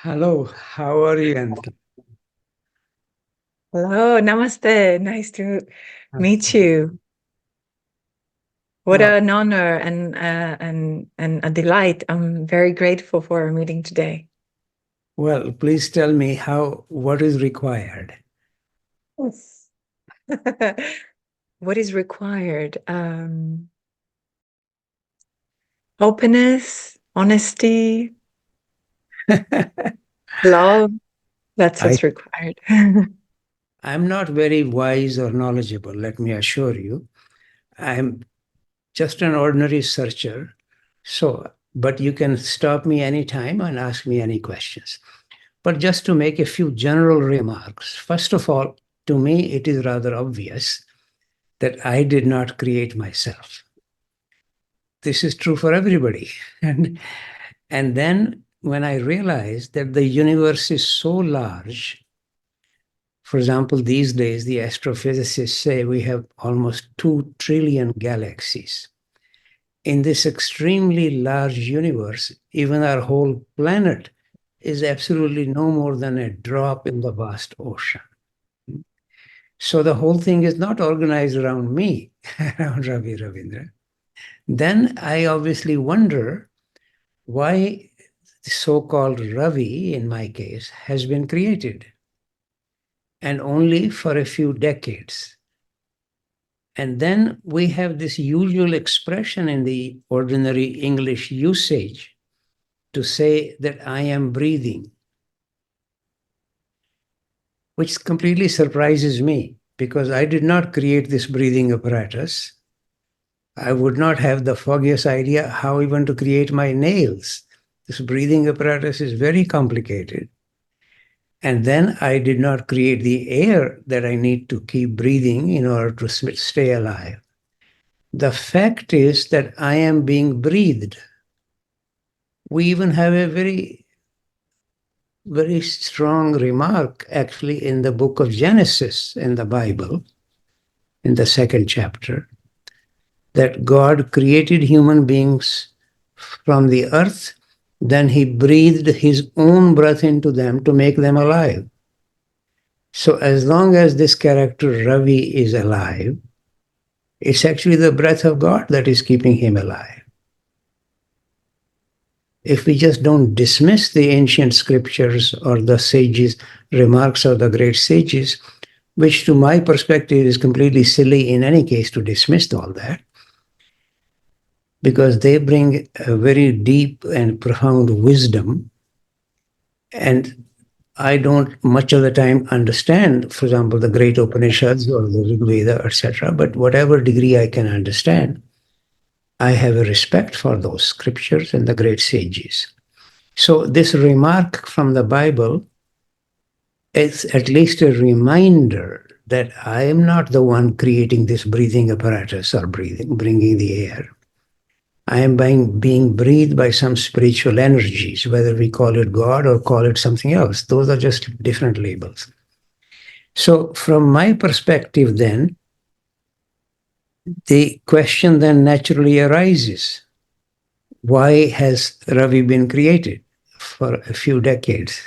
Hello, how are you? And Hello, namaste. Nice to meet you. What well, an honor and a delight. I'm very grateful for our meeting today. well, please tell me what is required. Yes. What is required? Openness, honesty, love. That's I, what's required. I'm not very wise or knowledgeable, let me assure you. I'm just an ordinary searcher. But you can stop me anytime and ask me any questions. But just to make a few general remarks, first of all, to me, it is rather obvious that I did not create myself. This is true for everybody. And then when I realized that the universe is so large, for example, these days the astrophysicists say we have almost 2 trillion galaxies. In this extremely large universe, even our whole planet is absolutely no more than a drop in the vast ocean. So the whole thing is not organized around me, around Ravi Ravindra. Then I obviously wonder why the so-called Ravi, in my case, has been created, and only for a few decades. And then we have this usual expression in the ordinary English usage to say that I am breathing, which completely surprises me because I did not create this breathing apparatus. I would not have the foggiest idea how even to create my nails. This breathing apparatus is very complicated. And then I did not create the air that I need to keep breathing in order to stay alive. The fact is that I am being breathed. We even have a very, very strong remark actually in the book of Genesis in the Bible, in the 2nd chapter, that God created human beings from the earth, then he breathed his own breath into them to make them alive. So as long as this character Ravi is alive, it's actually the breath of God that is keeping him alive. If we just don't dismiss the ancient scriptures or the sages' remarks of the great sages, which to my perspective is completely silly in any case to dismiss all that, because they bring a very deep and profound wisdom. And I don't much of the time understand, for example, the great Upanishads or the Rig Veda, etc. But whatever degree I can understand, I have a respect for those scriptures and the great sages. So this remark from the Bible is at least a reminder that I am not the one creating this breathing apparatus or bringing the air. I am being breathed by some spiritual energies, whether we call it God or call it something else. Those are just different labels. So from my perspective then, the question then naturally arises, why has Ravi been created for a few decades?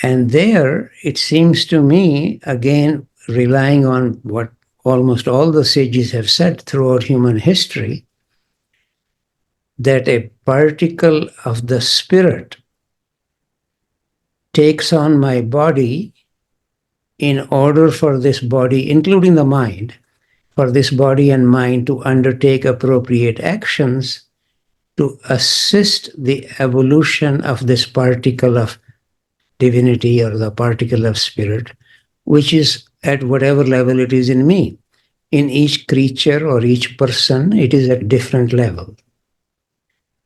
And there, it seems to me, again, relying on what almost all the sages have said throughout human history, that a particle of the spirit takes on my body in order for this body, including the mind, for this body and mind to undertake appropriate actions to assist the evolution of this particle of divinity or the particle of spirit, which is at whatever level it is in me. In each creature or each person, it is at different level.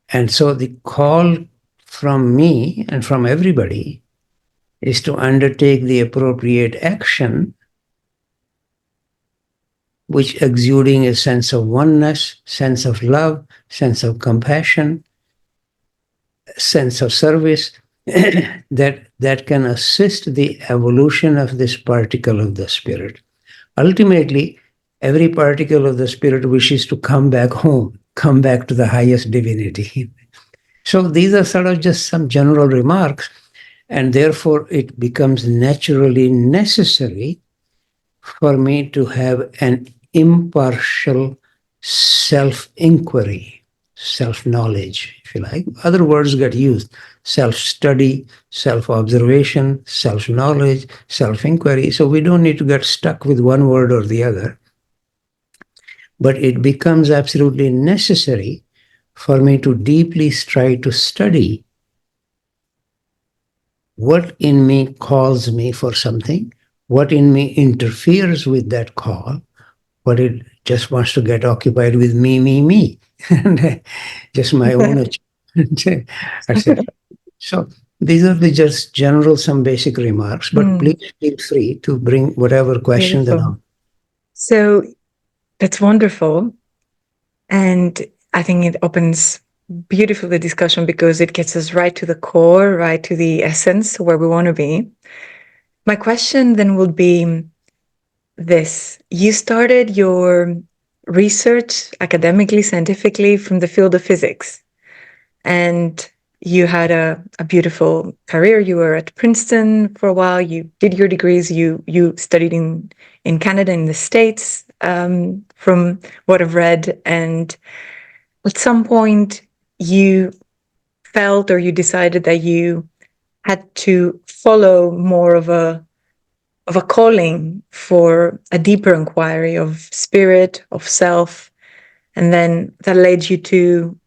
And so the call from me and from everybody is to undertake the appropriate action, which exuding a sense of oneness, sense of love, sense of compassion, sense of service, that can assist the evolution of this particle of the spirit. Ultimately, every particle of the spirit wishes to come back home, come back to the highest divinity. So these are sort of just some general remarks, and therefore it becomes naturally necessary for me to have an impartial self-inquiry, self-knowledge, if you like. Other words get used: self-study, self-observation, self-knowledge, self-inquiry. So we don't need to get stuck with one word or the other. But it becomes absolutely necessary for me to deeply try to study what in me calls me for something, what in me interferes with that call, what it just wants to get occupied with me, and just my own achievement, etc. So these are the just general, some basic remarks, but please feel free to bring whatever questions and So that's wonderful. And I think it opens beautifully the discussion because it gets us right to the core, right to the essence where we want to be. My question then would be this. You started your research academically, scientifically from the field of physics. And you had a beautiful career. You were at Princeton for a while. You did your degrees. You studied in Canada, in the States, from what I've read. And at some point, you felt or you decided that you had to follow more of a calling for a deeper inquiry of spirit, of self. And then that led you to,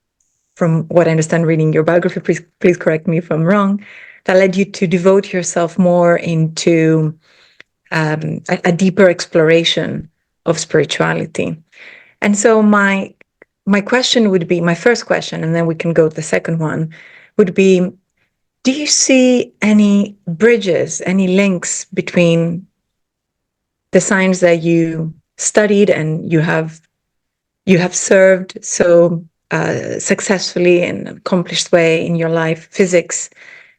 from what I understand reading your biography, please correct me if I'm wrong, that led you to devote yourself more into a deeper exploration of spirituality. And so my question would be, my first question, and then we can go to the second one, would be, do you see any bridges, any links between the science that you studied and you have served so successfully and accomplished way in your life, physics,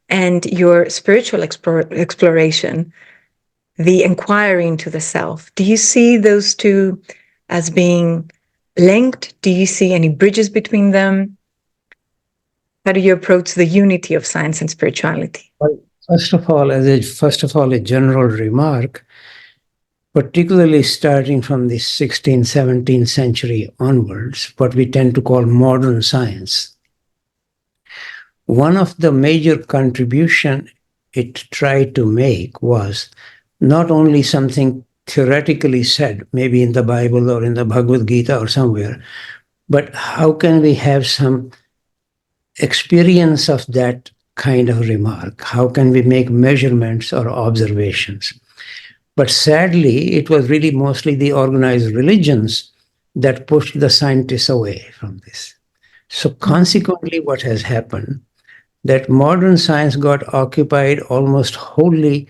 and your spiritual exploration, the inquiry into the self? Do you see those two as being linked? Do you see any bridges between them? How do you approach the unity of science and spirituality? Well, first of all, a general remark, particularly starting from the 16th, 17th century onwards, what we tend to call modern science. One of the major contribution it tried to make was not only something theoretically said, maybe in the Bible or in the Bhagavad Gita or somewhere, but how can we have some experience of that kind of remark? How can we make measurements or observations? But sadly, it was really mostly the organized religions that pushed the scientists away from this. So consequently, what has happened, that modern science got occupied almost wholly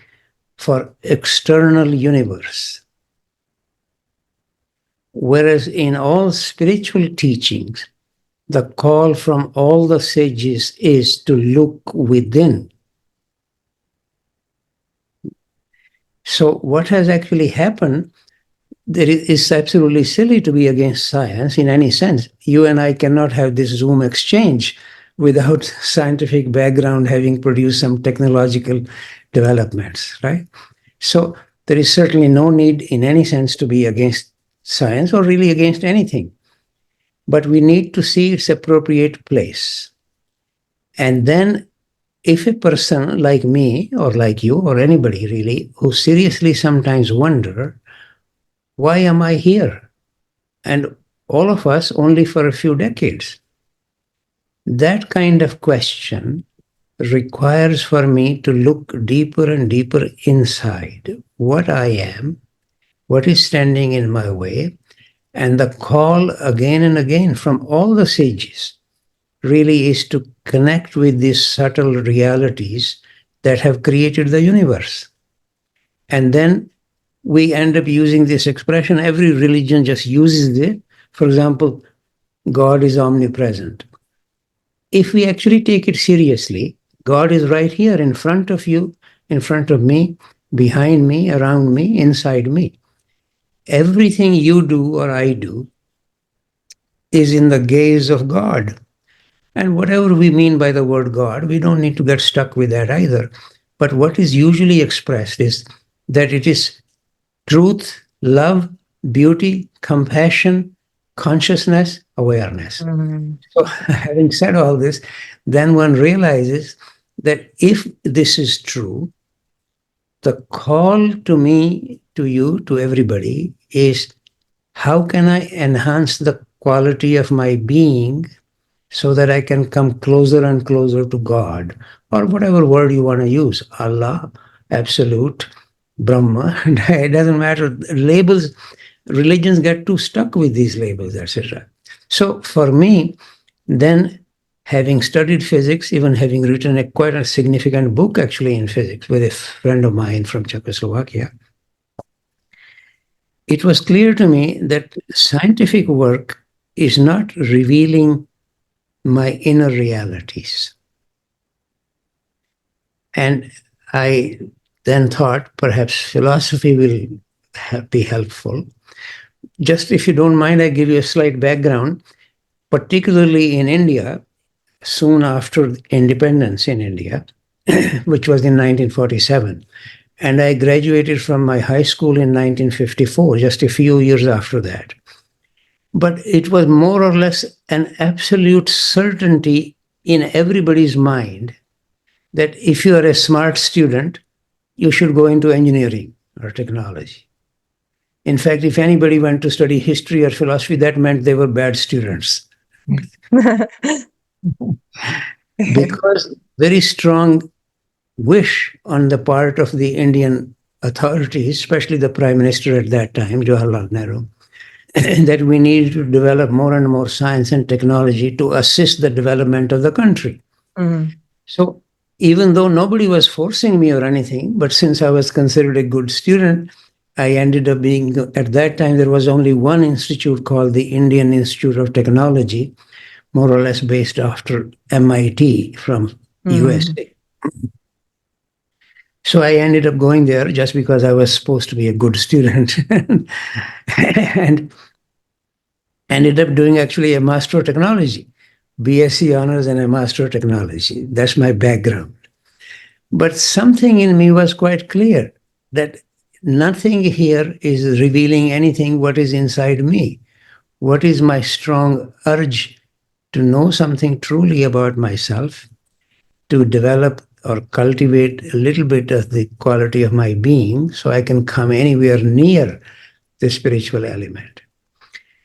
for external universe. Whereas in all spiritual teachings, the call from all the sages is to look within. So what has actually happened, it's absolutely silly to be against science in any sense. You and I cannot have this Zoom exchange without scientific background having produced some technological developments, right? So there is certainly no need in any sense to be against science or really against anything. But we need to see its appropriate place. And then if a person like me or like you or anybody really who seriously sometimes wonder, why am I here? And all of us only for a few decades. That kind of question requires for me to look deeper and deeper inside what I am, what is standing in my way, and the call again and again from all the sages really is to connect with these subtle realities that have created the universe. And then we end up using this expression. Every religion just uses it. For example, God is omnipresent. If we actually take it seriously, God is right here in front of you, in front of me, behind me, around me, inside me. Everything you do or I do is in the gaze of God. And whatever we mean by the word God, we don't need to get stuck with that either. But what is usually expressed is that it is truth, love, beauty, compassion, consciousness, awareness. So, having said all this, then one realizes that if this is true, the call to me, to you, to everybody is, how can I enhance the quality of my being so that I can come closer and closer to God, or whatever word you want to use, Allah, Absolute, Brahma, it doesn't matter. Labels, religions get too stuck with these labels, etc. So for me, then, having studied physics, even having written quite a significant book actually in physics with a friend of mine from Czechoslovakia, it was clear to me that scientific work is not revealing my inner realities. And I then thought perhaps philosophy will be helpful. Just if you don't mind, I give you a slight background. Particularly in India, soon after independence in India, which was in 1947, and I graduated from my high school in 1954, just a few years after that. But it was more or less an absolute certainty in everybody's mind that if you are a smart student, you should go into engineering or technology. In fact, if anybody went to study history or philosophy, that meant they were bad students. Because very strong wish on the part of the Indian authorities, especially the Prime Minister at that time, Jawaharlal Nehru, that we need to develop more and more science and technology to assist the development of the country. So even though nobody was forcing me or anything, but since I was considered a good student, I ended up being, at that time, there was only one institute called the Indian Institute of Technology, more or less based after MIT from USA. So I ended up going there just because I was supposed to be a good student and ended up doing actually a Master of Technology, B.Sc honors and a Master of Technology. That's my background. But something in me was quite clear that nothing here is revealing anything what is inside me. What is my strong urge to know something truly about myself, to develop or cultivate a little bit of the quality of my being so I can come anywhere near the spiritual element.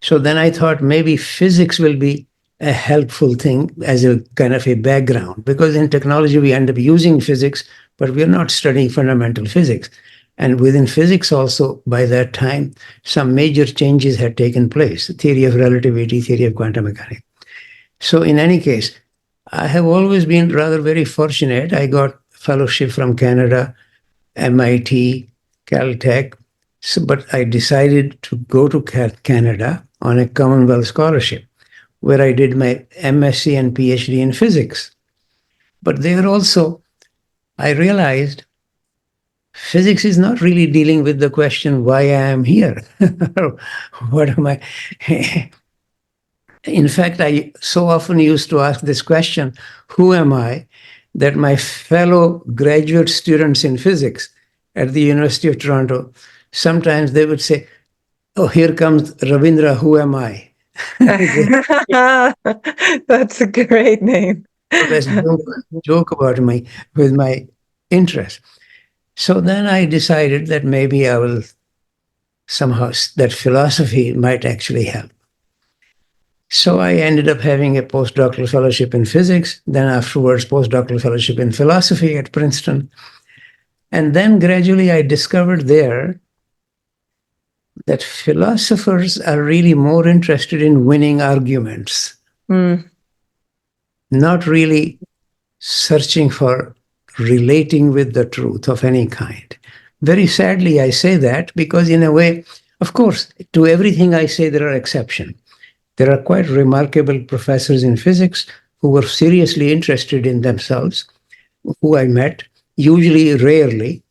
So then I thought maybe physics will be a helpful thing as a kind of a background, because in technology we end up using physics, but we're not studying fundamental physics. And within physics also, by that time, some major changes had taken place, theory of relativity, theory of quantum mechanics. So in any case, I have always been rather very fortunate. I got fellowship from Canada, MIT, Caltech, but I decided to go to Canada on a Commonwealth Scholarship, where I did my MSc and Ph.D. in physics. But there also, I realized physics is not really dealing with the question why I am here. What am I? In fact, I so often used to ask this question, who am I? That my fellow graduate students in physics at the University of Toronto, sometimes they would say, oh, here comes Ravindra, who am I? That's a great name. Let's joke about with my interest. So then I decided that maybe I will somehow, that philosophy might actually help. So I ended up having a postdoctoral fellowship in physics, then afterwards postdoctoral fellowship in philosophy at Princeton. And then gradually I discovered there that philosophers are really more interested in winning arguments, not really searching for relating with the truth of any kind. Very sadly, I say that because in a way, of course, to everything I say, there are exceptions. There are quite remarkable professors in physics who were seriously interested in themselves, who I met, usually rarely,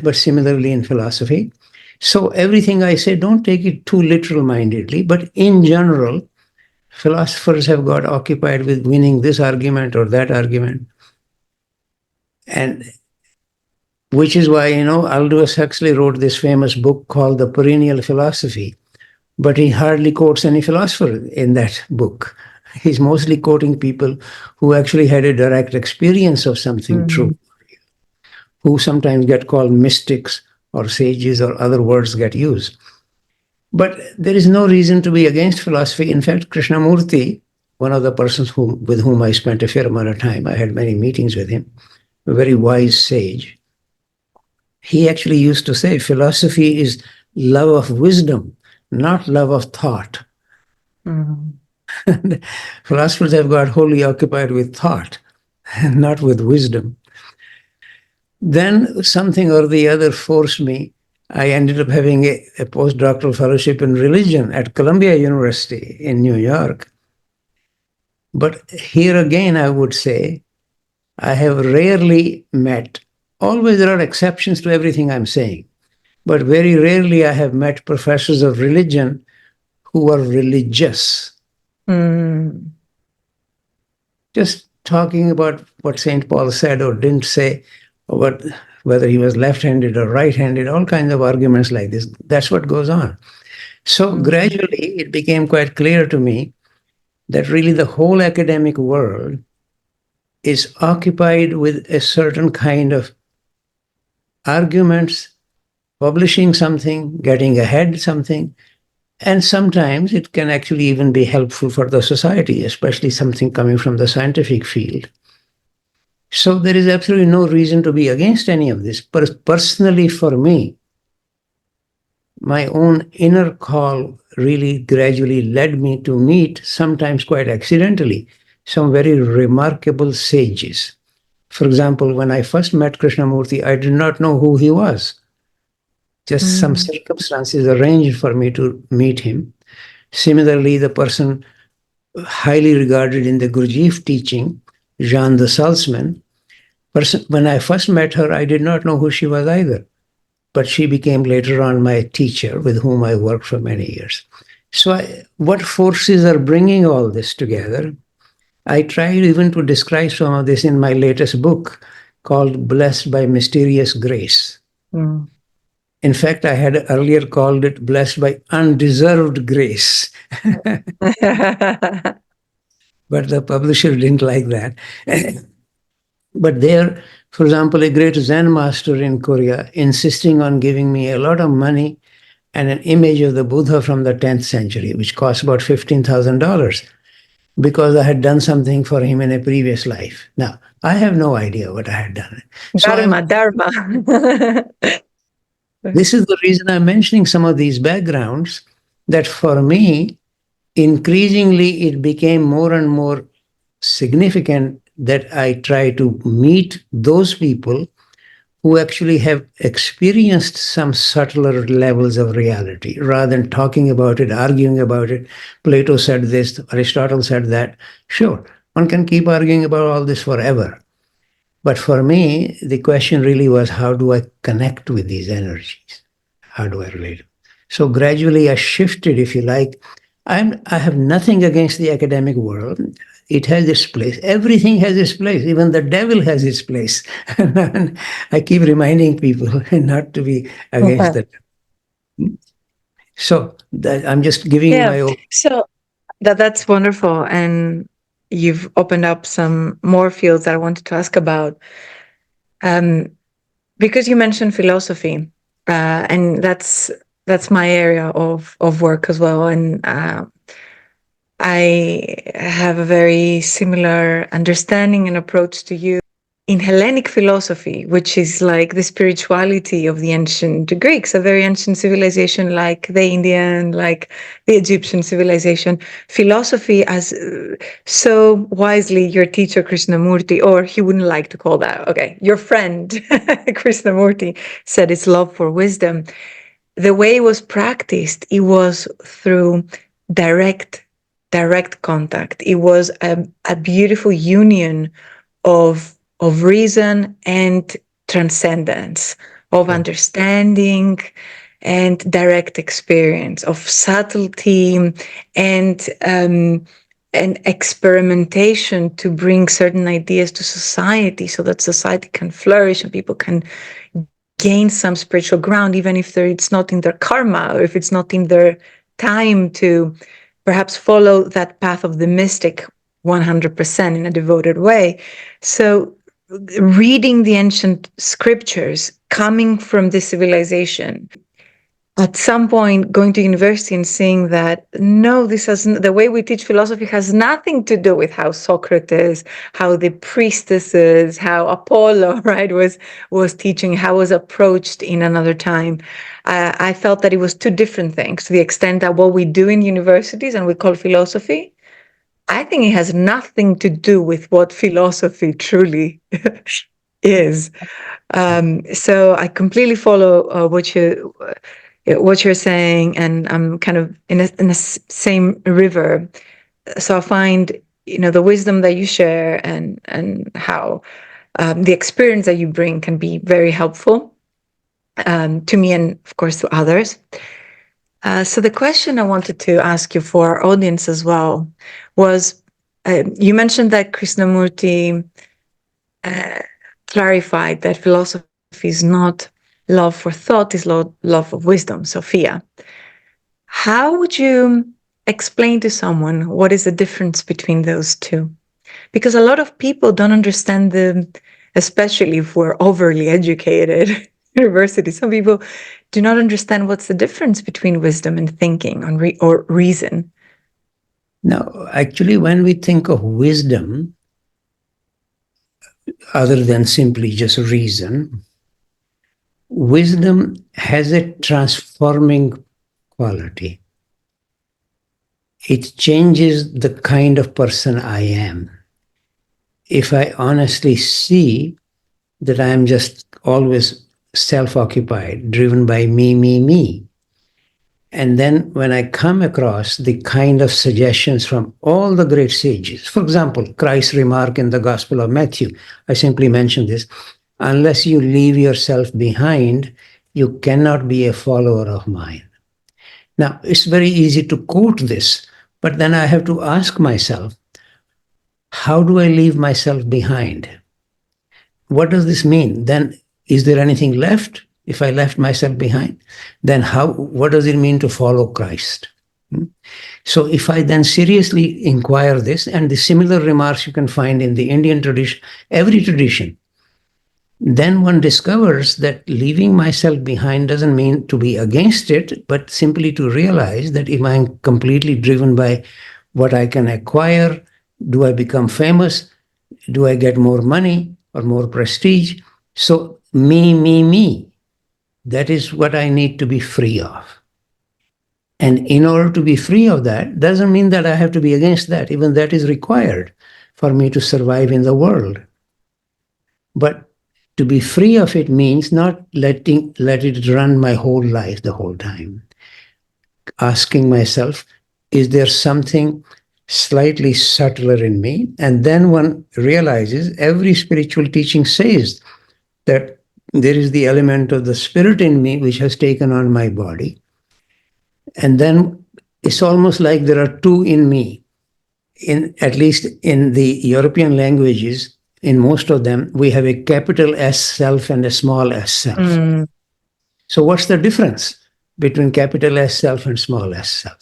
but similarly in philosophy. So everything I say, don't take it too literal-mindedly, but in general, Philosophers have got occupied with winning this argument or that argument. And which is why, Aldous Huxley wrote this famous book called The Perennial Philosophy, but he hardly quotes any philosopher in that book. He's mostly quoting people who actually had a direct experience of something true, who sometimes get called mystics or sages or other words get used. But there is no reason to be against philosophy. In fact, Krishnamurti, one of the persons with whom I spent a fair amount of time, I had many meetings with him, a very wise sage. He actually used to say philosophy is love of wisdom, not love of thought. Philosophers have got wholly occupied with thought, not with wisdom. Then something or the other forced me. I ended up having a postdoctoral fellowship in religion at Columbia University in New York. But here again, I would say, I have rarely met, always there are exceptions to everything I'm saying, but very rarely I have met professors of religion who are religious. Just talking about what St. Paul said or didn't say, or whether he was left-handed or right-handed, all kinds of arguments like this. That's what goes on. So gradually, it became quite clear to me that really the whole academic world is occupied with a certain kind of arguments, publishing something, getting ahead something, and sometimes it can actually even be helpful for the society, especially something coming from the scientific field. So there is absolutely no reason to be against any of this. But personally, for me, my own inner call really gradually led me to meet, sometimes quite accidentally, some very remarkable sages. For example, when I first met Krishnamurti, I did not know who he was. Just some circumstances arranged for me to meet him. Similarly, the person highly regarded in the Gurdjieff teaching, Jeanne de Salzmnann, when I first met her, I did not know who she was either. But she became later on my teacher with whom I worked for many years. So what forces are bringing all this together? I tried even to describe some of this in my latest book called Blessed by Mysterious Grace. In fact, I had earlier called it Blessed by Undeserved Grace. But the publisher didn't like that. But there, for example, a great Zen master in Korea insisting on giving me a lot of money and an image of the Buddha from the 10th century, which cost about $15,000, because I had done something for him in a previous life. Now, I have no idea what I had done. Dharma. This is the reason I'm mentioning some of these backgrounds, that for me, increasingly it became more and more significant that I try to meet those people who actually have experienced some subtler levels of reality, rather than talking about it, arguing about it. Plato said this, Aristotle said that. Sure, one can keep arguing about all this forever. But for me, the question really was, how do I connect with these energies? How do I relate? So gradually I shifted, if you like. I have nothing against the academic world. It has its place. Everything has its place. Even the devil has its place. And I keep reminding people not to be against that. So I'm just giving you my own. So that's wonderful. And you've opened up some more fields that I wanted to ask about. Because you mentioned philosophy, and that's my area of work as well. And I have a very similar understanding and approach to you in Hellenic philosophy, which is like the spirituality of the ancient Greeks, a very ancient civilization like the Indian, like the Egyptian civilization. Philosophy, as so wisely your teacher Krishnamurti, or he wouldn't like to call that, okay, your friend Krishnamurti said it's love for wisdom. The way it was practiced, it was through direct contact. It was a beautiful union of reason and transcendence, of understanding and direct experience, of subtlety and an experimentation to bring certain ideas to society so that society can flourish and people can gain some spiritual ground, even if it's not in their karma or if it's not in their time to perhaps follow that path of the mystic 100% in a devoted way. So reading the ancient scriptures, coming from this civilization, at some point going to university and seeing that, no, the way we teach philosophy has nothing to do with how Socrates, how the priestesses, how Apollo, right, was teaching, how it was approached in another time. I felt that it was two different things, to the extent that what we do in universities and we call philosophy, I think it has nothing to do with what philosophy truly is. So I completely follow what you're saying, and I'm kind of in the same river. So I find, the wisdom that you share and how the experience that you bring can be very helpful to me and, of course, to others. So the question I wanted to ask you for our audience as well was, you mentioned that Krishnamurti clarified that philosophy is not love for thought, is love of wisdom, Sophia. How would you explain to someone what is the difference between those two? Because a lot of people don't understand especially if we're overly educated university, some people do not understand what's the difference between wisdom and thinking or reason. Now, actually, when we think of wisdom, other than simply just reason, wisdom has a transforming quality. It changes the kind of person I am. If I honestly see that I am just always self-occupied, driven by me, and then when I come across the kind of suggestions from all the great sages, for example, Christ's remark in the Gospel of Matthew, I simply mentioned this, unless you leave yourself behind, you cannot be a follower of mine. Now, it's very easy to quote this, but then I have to ask myself, how do I leave myself behind? What does this mean? Then, is there anything left if I left myself behind? Then what does it mean to follow Christ? So if I then seriously inquire this, and the similar remarks you can find in the Indian tradition, every tradition, then one discovers that leaving myself behind doesn't mean to be against it, but simply to realize that if I'm completely driven by what I can acquire, do I become famous? Do I get more money or more prestige? So me. That is what I need to be free of. And in order to be free of that, doesn't mean that I have to be against that. Even that is required for me to survive in the world. But to be free of it means not let it run my whole life the whole time. Asking myself, is there something slightly subtler in me? And then one realizes every spiritual teaching says that there is the element of the spirit in me which has taken on my body. And then it's almost like there are two in me. At least in the European languages, in most of them, we have a capital S self and a small s self. So what's the difference between capital S self and small s self?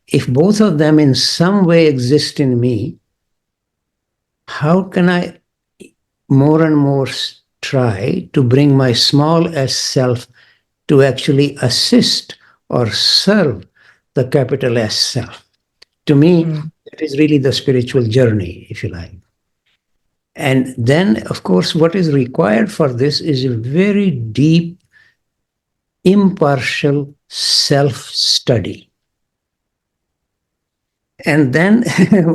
If both of them in some way exist in me, how can I more and more try to bring my small s self to actually assist or serve the capital S self? To me, that is really the spiritual journey, if you like. And then, of course, what is required for this is a very deep, impartial self-study. And then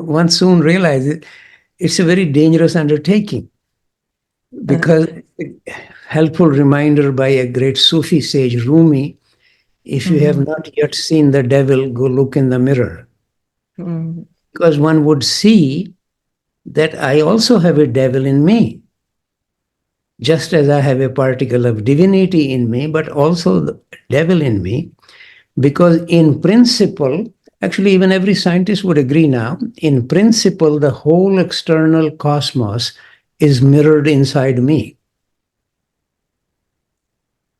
one soon realizes it's a very dangerous undertaking, because helpful reminder by a great Sufi sage, Rumi, if you have not yet seen the devil, go look in the mirror. Because one would see that I also have a devil in me, just as I have a particle of divinity in me, but also the devil in me, because in principle, Actually, even every scientist would agree now, in principle, the whole external cosmos is mirrored inside me.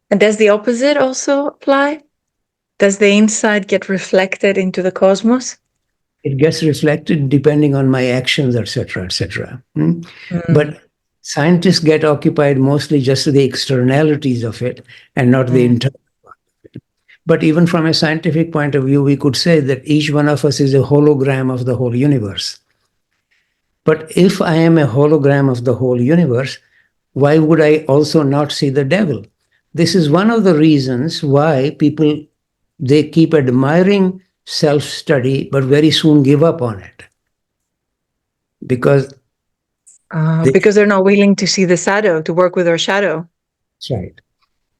And does the opposite also apply? Does the inside get reflected into the cosmos? It gets reflected depending on my actions, etc., etc. But scientists get occupied mostly just with the externalities of it and not the internal. But even from a scientific point of view, we could say that each one of us is a hologram of the whole universe. But if I am a hologram of the whole universe, why would I also not see the devil? This is one of the reasons why people, they keep admiring self-study, but very soon give up on it. Because they're not willing to see the shadow, to work with our shadow. That's right.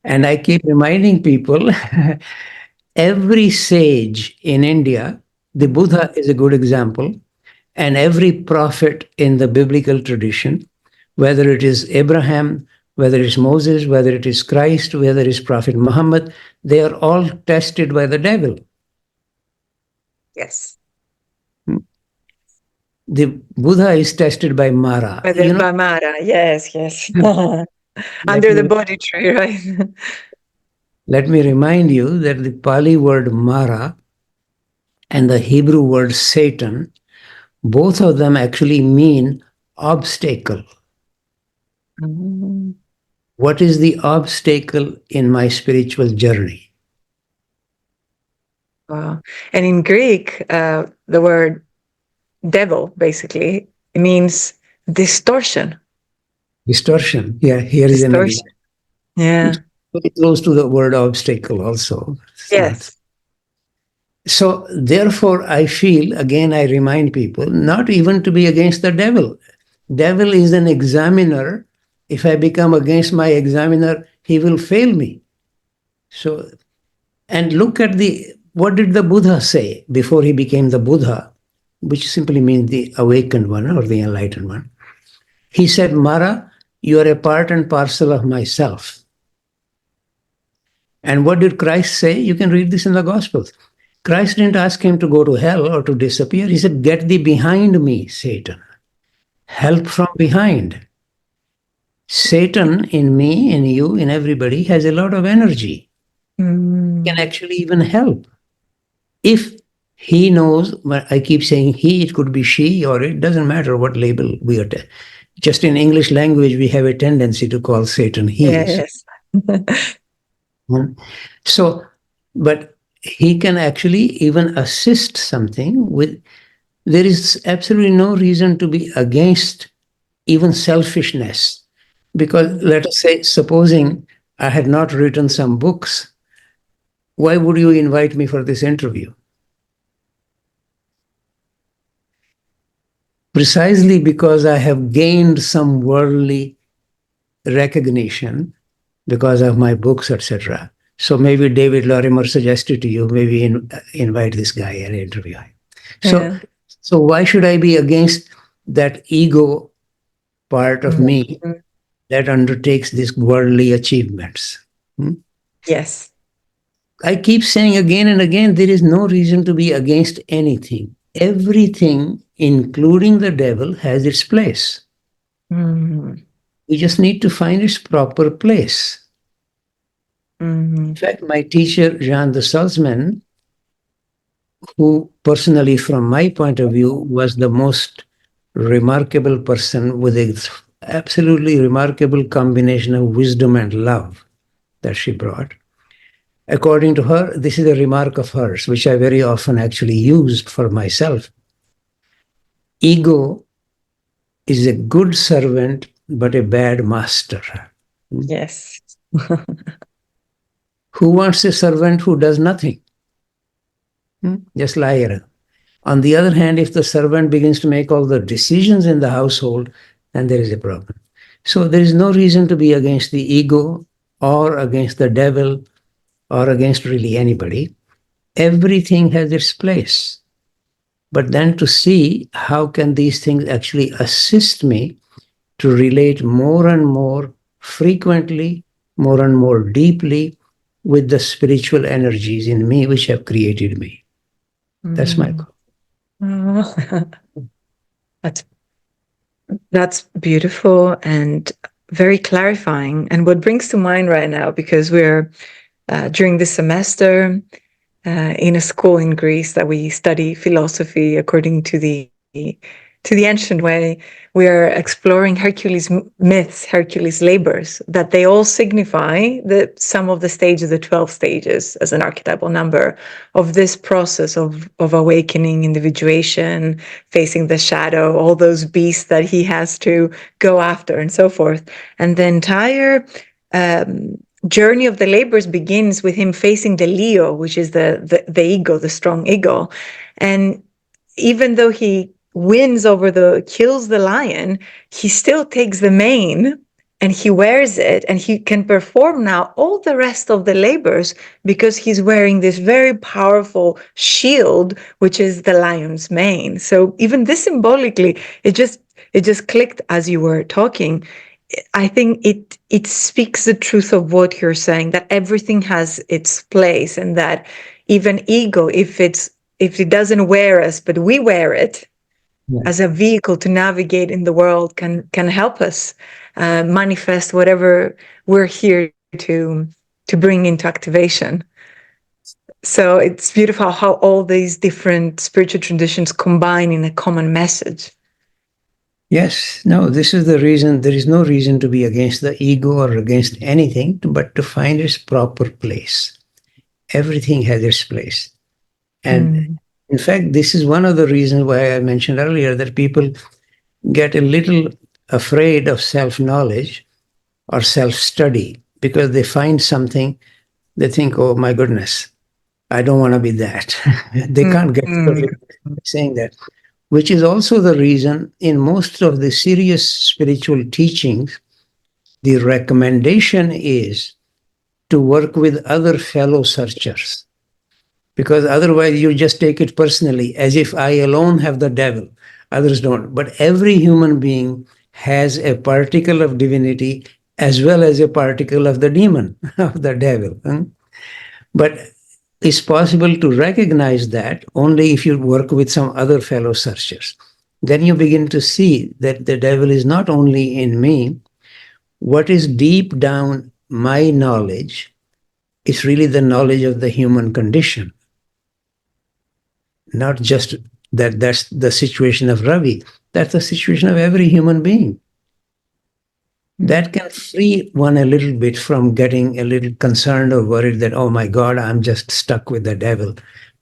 And I keep reminding people, every sage in India, the Buddha is a good example, and every prophet in the biblical tradition, whether it is Abraham, whether it's Moses, whether it is Christ, whether it's Prophet Muhammad, they are all tested by the devil. Yes. The Buddha is tested by Mara. By Mara, yes. Under the Bodhi tree, right? Let me remind you that the Pali word Mara and the Hebrew word Satan, both of them actually mean obstacle. What is the obstacle in my spiritual journey? Wow. And in Greek, the word devil, basically, it means distortion. Distortion. Yeah, here is an example. Yeah. Very close to the word obstacle also. Yes. So therefore, I feel, again, I remind people, not even to be against the devil. Devil is an examiner. If I become against my examiner, he will fail me. So, and look at what did the Buddha say before he became the Buddha, which simply means the awakened one or the enlightened one. He said, Mara, you are a part and parcel of myself. And what did Christ say? You can read this in the Gospels. Christ didn't ask him to go to hell or to disappear. He said, get thee behind me, Satan. Help from behind. Satan in me, in you, in everybody has a lot of energy. He can actually even help. If he knows, I keep saying he, it could be she, or it doesn't matter what label we are. Just in English language, we have a tendency to call Satan he. Yes. So, but he can actually even assist something with, there is absolutely no reason to be against even selfishness. Because let us say, supposing I had not written some books, why would you invite me for this interview? Precisely because I have gained some worldly recognition because of my books, etc. So maybe David Lorimer suggested to you, maybe invite this guy and interview him. So why should I be against that ego part of me that undertakes these worldly achievements? Yes. I keep saying again and again, there is no reason to be against anything. Everything, including the devil, has its place. We just need to find its proper place. In fact, my teacher, Jeanne de Salzmnann, who personally, from my point of view, was the most remarkable person with an absolutely remarkable combination of wisdom and love that she brought. According to her, this is a remark of hers, which I very often actually used for myself. Ego is a good servant, but a bad master. Yes. Who wants a servant who does nothing? Just lie around. On the other hand, if the servant begins to make all the decisions in the household, then there is a problem. So there is no reason to be against the ego or against the devil or against really anybody. Everything has its place. But then to see how can these things actually assist me to relate more and more frequently, more and more deeply with the spiritual energies in me which have created me. That's my call. Oh, that's beautiful and very clarifying. And what brings to mind right now, because we're during this semester in a school in Greece that we study philosophy according to the ancient way, we are exploring Hercules myths, Hercules labors, that they all signify the sum of the stages, the 12 stages as an archetypal number of this process of awakening, individuation, facing the shadow, all those beasts that he has to go after and so forth. And the entire journey of the labors begins with him facing the Leo, which is the ego, the strong ego. And even though he kills the lion, he still takes the mane and he wears it, and he can perform now all the rest of the labors because he's wearing this very powerful shield, which is the lion's mane. So even this symbolically, it just clicked as you were talking. I think it speaks the truth of what you're saying, that everything has its place, and that even ego, if it doesn't wear us, but we wear it, yeah, as a vehicle to navigate in the world, can help us manifest whatever we're here to bring into activation. So it's beautiful how all these different spiritual traditions combine in a common message. Yes, no, this is the reason. There is no reason to be against the ego or against anything, but to find its proper place. Everything has its place. And in fact, this is one of the reasons why I mentioned earlier that people get a little afraid of self-knowledge or self-study because they find something, they think, oh my goodness, I don't want to be that. They can't get saying that. Which is also the reason in most of the serious spiritual teachings, the recommendation is to work with other fellow searchers. Because otherwise you just take it personally, as if I alone have the devil, others don't. But every human being has a particle of divinity as well as a particle of the demon, of the devil. But it's possible to recognize that only if you work with some other fellow searchers. Then you begin to see that the devil is not only in me. What is deep down my knowledge is really the knowledge of the human condition. Not just that's the situation of Ravi. That's the situation of every human being. That can free one a little bit from getting a little concerned or worried that, oh my God, I'm just stuck with the devil.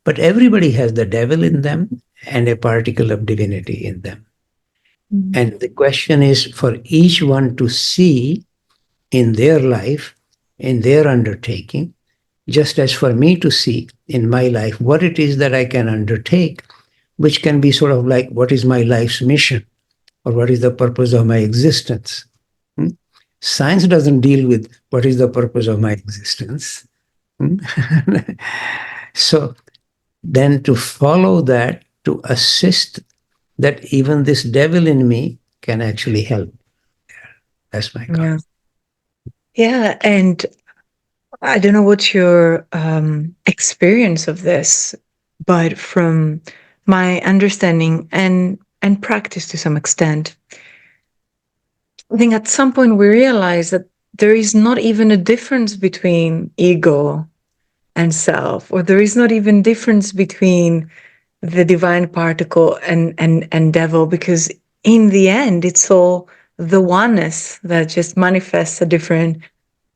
But everybody has the devil in them and a particle of divinity in them. And the question is for each one to see in their life, in their undertaking, just as for me to see in my life what it is that I can undertake, which can be sort of like, what is my life's mission? Or what is the purpose of my existence? Science doesn't deal with what is the purpose of my existence. So then to follow that, to assist that even this devil in me can actually help. That's my comment. Yeah, and I don't know what's your experience of this, but from my understanding and practice to some extent, I think at some point we realize that there is not even a difference between ego and self, or there is not even difference between the divine particle and devil, because in the end, it's all the oneness that just manifests a different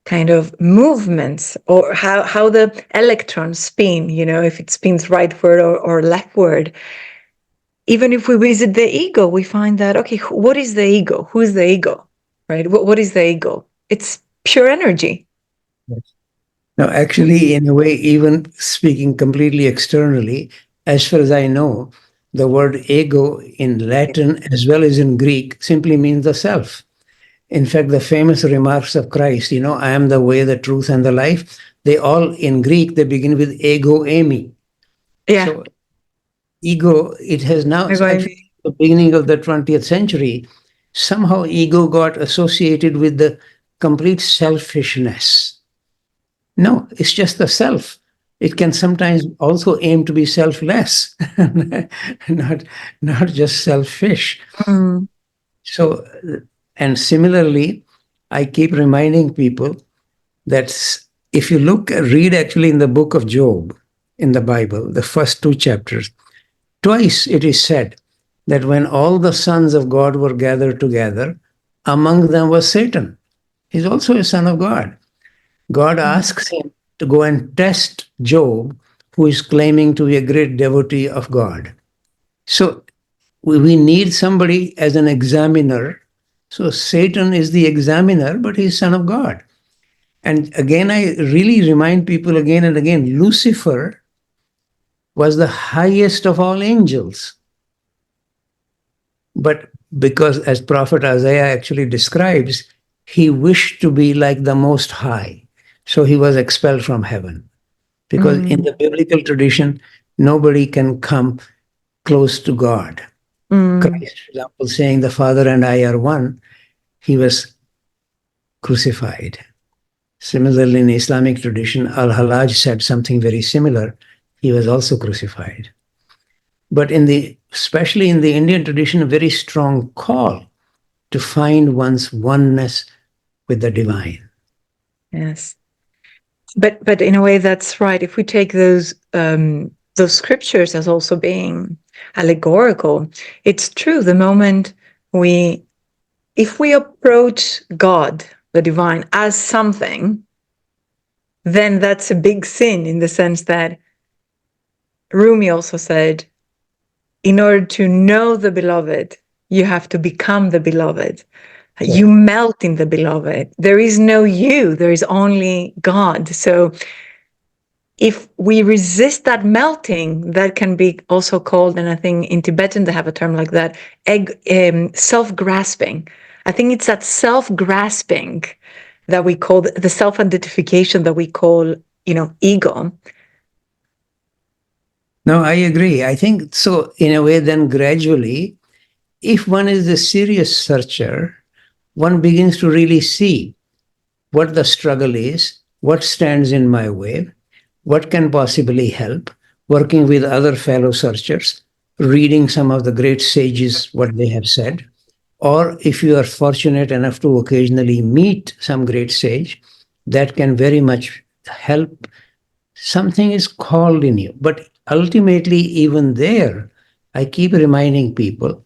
kind of movements, or how the electrons spin, if it spins rightward or leftward. Even if we visit the ego, we find that, okay, what is the ego? Who is the ego, right? What is the ego? It's pure energy. Yes. Now, actually, in a way, even speaking completely externally, as far as I know, the word ego in Latin as well as in Greek simply means the self. In fact, the famous remarks of Christ, I am the way, the truth, and the life, they all, in Greek, they begin with ego eimi. Yeah. So ego, it has now, actually, the beginning of the 20th century, somehow ego got associated with the complete selfishness. No, it's just the self. it can sometimes also aim to be selfless, not just selfish. Mm. So, and similarly, I keep reminding people that if you read actually in the book of Job in the Bible, the first 2 chapters, twice it is said that when all the sons of God were gathered together, among them was Satan. He's also a son of God. God asks him to go and test Job, who is claiming to be a great devotee of God. So we need somebody as an examiner. So Satan is the examiner, but he's son of God. And again, I really remind people again and again, Lucifer was the highest of all angels. But because, as Prophet Isaiah actually describes, he wished to be like the Most High. So he was expelled from heaven. Because in the biblical tradition, nobody can come close to God. Christ, for example, saying the Father and I are one, he was crucified. Similarly, in Islamic tradition, Al-Hallaj said something very similar. He was also crucified. But especially in the Indian tradition, a very strong call to find one's oneness with the divine. Yes. But in a way, that's right. If we take those scriptures as also being allegorical, it's true. The moment if we approach God, the divine, as something, then that's a big sin, in the sense that Rumi also said, in order to know the beloved, you have to become the beloved. Yeah. You melt in the beloved. There is no you, there is only God. So if we resist that melting, that can be also called, and I think in Tibetan they have a term like that, self-grasping. I think it's that self-grasping that we call the self-identification that we call, ego. No, I agree. I think so. In a way, then gradually, if one is a serious searcher, one begins to really see what the struggle is, what stands in my way, what can possibly help, working with other fellow searchers, reading some of the great sages, what they have said, or if you are fortunate enough to occasionally meet some great sage, that can very much help. Something is called in you. But ultimately, even there, I keep reminding people,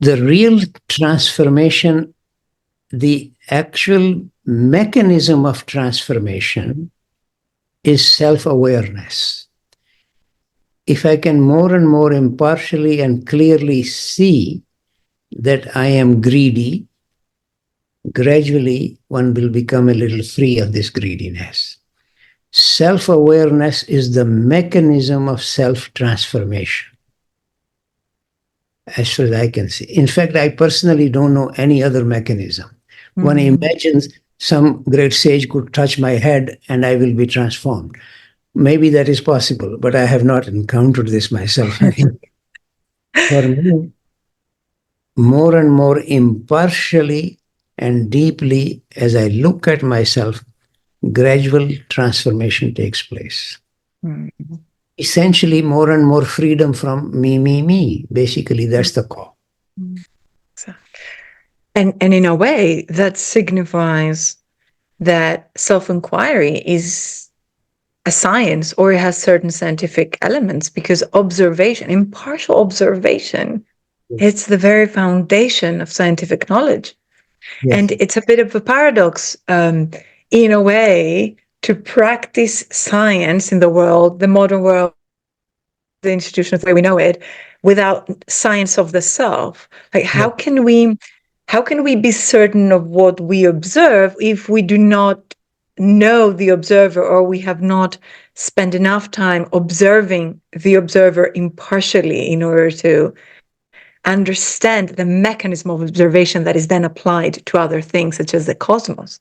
the real transformation, the actual mechanism of transformation is self-awareness. If I can more and more impartially and clearly see that I am greedy, gradually one will become a little free of this greediness. Self-awareness is the mechanism of self-transformation, as far as I can see. In fact, I personally don't know any other mechanism. Mm-hmm. One imagines some great sage could touch my head and I will be transformed. Maybe that is possible, but I have not encountered this myself. For me, more and more impartially and deeply, as I look at myself, gradual transformation takes place. Mm-hmm. Essentially, more and more freedom from me. Basically, that's the call. And in a way, that signifies that self-inquiry is a science, or it has certain scientific elements, because impartial observation, it's the very foundation of scientific knowledge. Yes. And it's a bit of a paradox, in a way, to practice science in the world, the modern world, the institutions the way we know it, without science of the self. Like, how can we be certain of what we observe if we do not know the observer, or we have not spent enough time observing the observer impartially in order to understand the mechanism of observation that is then applied to other things, such as the cosmos?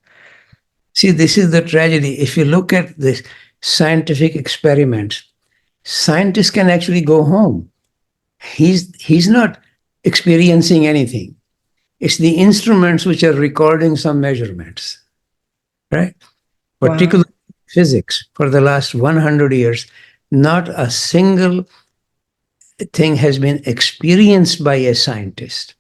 See, this is the tragedy. If you look at the scientific experiments, scientists can actually go home. He's not experiencing anything. It's the instruments which are recording some measurements, right? Particularly physics for the last 100 years, not a single thing has been experienced by a scientist.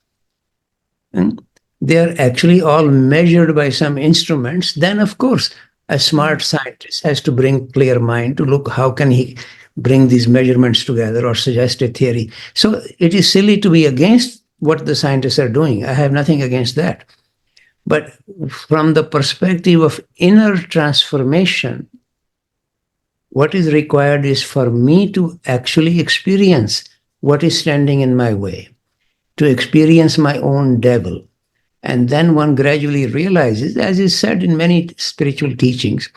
And they're actually all measured by some instruments. Then, of course, a smart scientist has to bring clear mind to look how can he bring these measurements together or suggest a theory. So it is silly to be against what the scientists are doing. I have nothing against that. But from the perspective of inner transformation, what is required is for me to actually experience what is standing in my way, to experience my own devil. And then one gradually realizes, as is said in many spiritual teachings,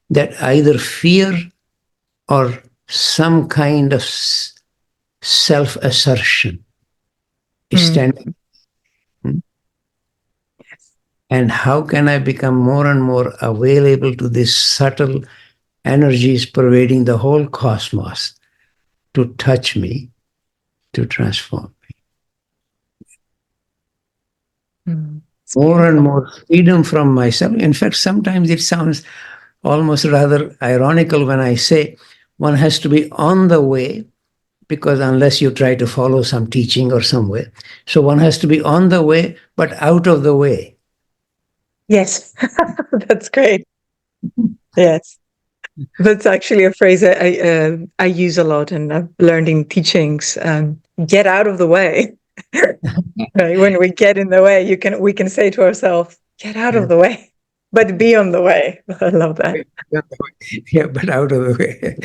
that either fear or some kind of self-assertion is standing. And how can I become more and more available to these subtle energies pervading the whole cosmos to touch me, to transform me? More and more freedom from myself. In fact, sometimes it sounds almost rather ironical when I say one has to be on the way, because unless you try to follow some teaching or some way, so one has to be on the way, but out of the way. Yes, that's great. Yes, that's actually a phrase I use a lot, and I've learned in teachings. Get out of the way. Right? When we get in the way, we can say to ourselves, "Get out of the way," but be on the way. I love that. Yeah, but out of the way.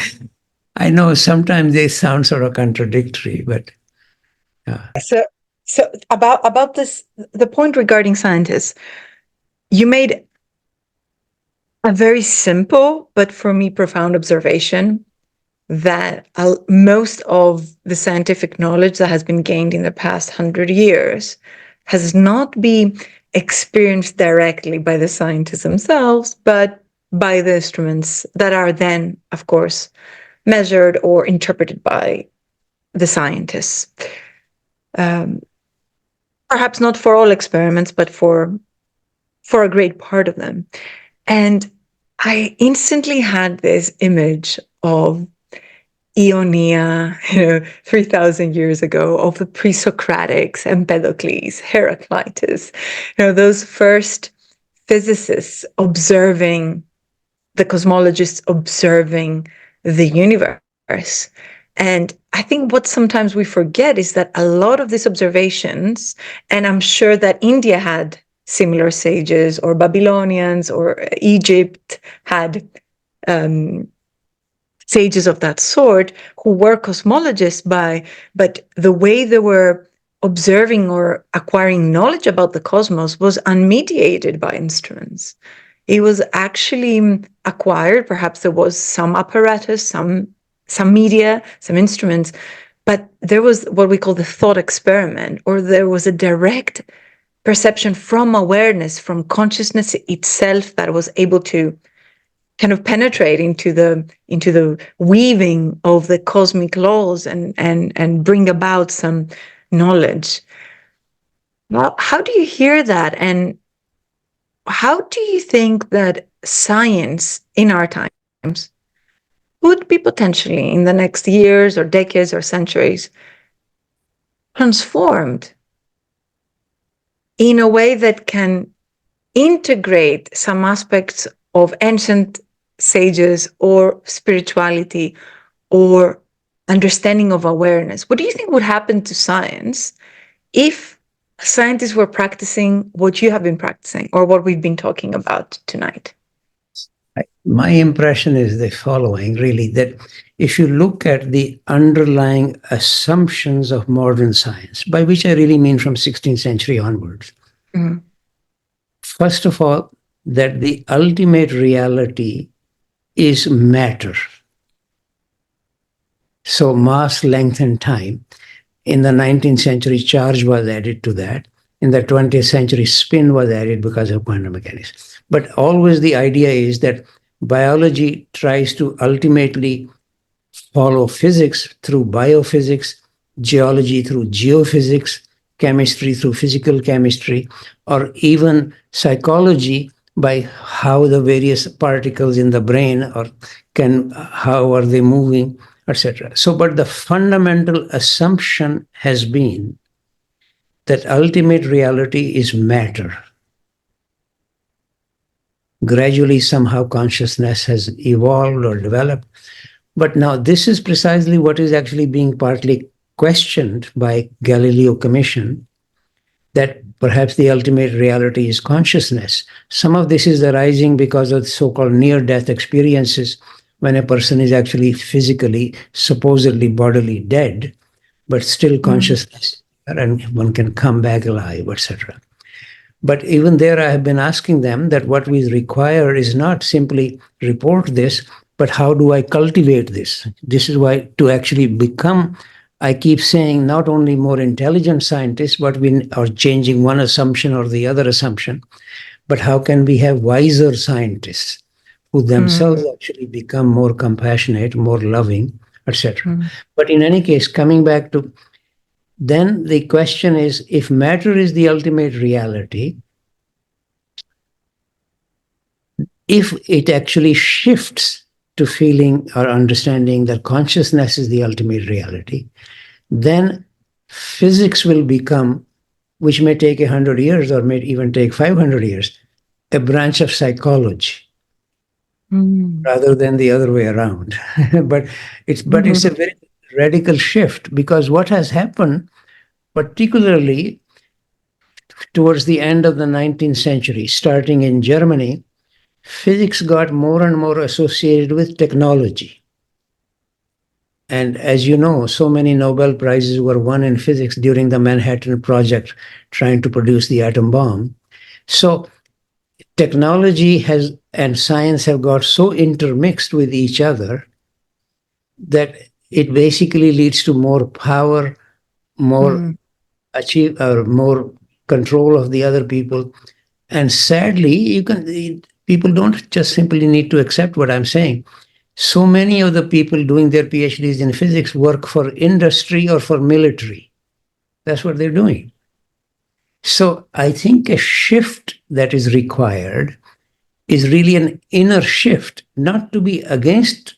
I know sometimes they sound sort of contradictory, but So about this, the point regarding scientists, you made a very simple, but for me, profound observation that most of the scientific knowledge that has been gained in the past 100 years has not been experienced directly by the scientists themselves, but by the instruments that are then, of course, measured or interpreted by the scientists. Perhaps not for all experiments, but for a great part of them. And I instantly had this image of Ionia, 3,000 years ago, of the pre-Socratics, Empedocles, Heraclitus, those first physicists observing, the cosmologists observing the universe. And I think what sometimes we forget is that a lot of these observations, and I'm sure that India had similar sages, or Babylonians, or Egypt had sages of that sort who were cosmologists but the way they were observing or acquiring knowledge about the cosmos was unmediated by instruments. It was actually acquired. Perhaps there was some apparatus, some media, some instruments, but there was what we call the thought experiment, or there was a direct perception from awareness, from consciousness itself, that was able to kind of penetrate into the weaving of the cosmic laws and bring about some knowledge. Well, how do you hear that? And how do you think that science in our times would be potentially, in the next years or decades or centuries, transformed in a way that can integrate some aspects of ancient sages or spirituality or understanding of awareness? What do you think would happen to science if scientists were practicing what you have been practicing, or what we've been talking about tonight? My impression is the following, really, that if you look at the underlying assumptions of modern science, by which I really mean from 16th century onwards, first of all, that the ultimate reality is matter. So mass, length, and time. In the 19th century, charge was added to that. In the 20th century, spin was added because of quantum mechanics. But always the idea is that biology tries to ultimately follow physics through biophysics, geology through geophysics, chemistry through physical chemistry, or even psychology by how the various particles in the brain how are they moving, etc. So, but the fundamental assumption has been that ultimate reality is matter. Gradually, somehow consciousness has evolved or developed. But now this is precisely what is actually being partly questioned by Galileo Commission, that perhaps the ultimate reality is consciousness. Some of this is arising because of so-called near-death experiences, when a person is actually physically, supposedly bodily dead, but still consciousness, and one can come back alive, etc. But even there, I have been asking them that what we require is not simply report this, but how do I cultivate this? This is why to actually become, I keep saying, not only more intelligent scientists, but we are changing one assumption or the other assumption, but how can we have wiser scientists who themselves actually become more compassionate, more loving, etc. But in any case, coming back to, then the question is, if matter is the ultimate reality, if it actually shifts to feeling or understanding that consciousness is the ultimate reality, then physics will become, which may take 100 years or may even take 500 years, a branch of psychology rather than the other way around. but it's a very radical shift, because what has happened, particularly towards the end of the 19th century, starting in Germany, physics got more and more associated with technology. And as you know, so many Nobel Prizes were won in physics during the Manhattan Project, trying to produce the atom bomb. So technology and science have got so intermixed with each other that it basically leads to more power, more more control of the other people. And sadly, people don't just simply need to accept what I'm saying. So many of the people doing their PhDs in physics work for industry or for military. That's what they're doing. So I think a shift that is required is really an inner shift, not to be against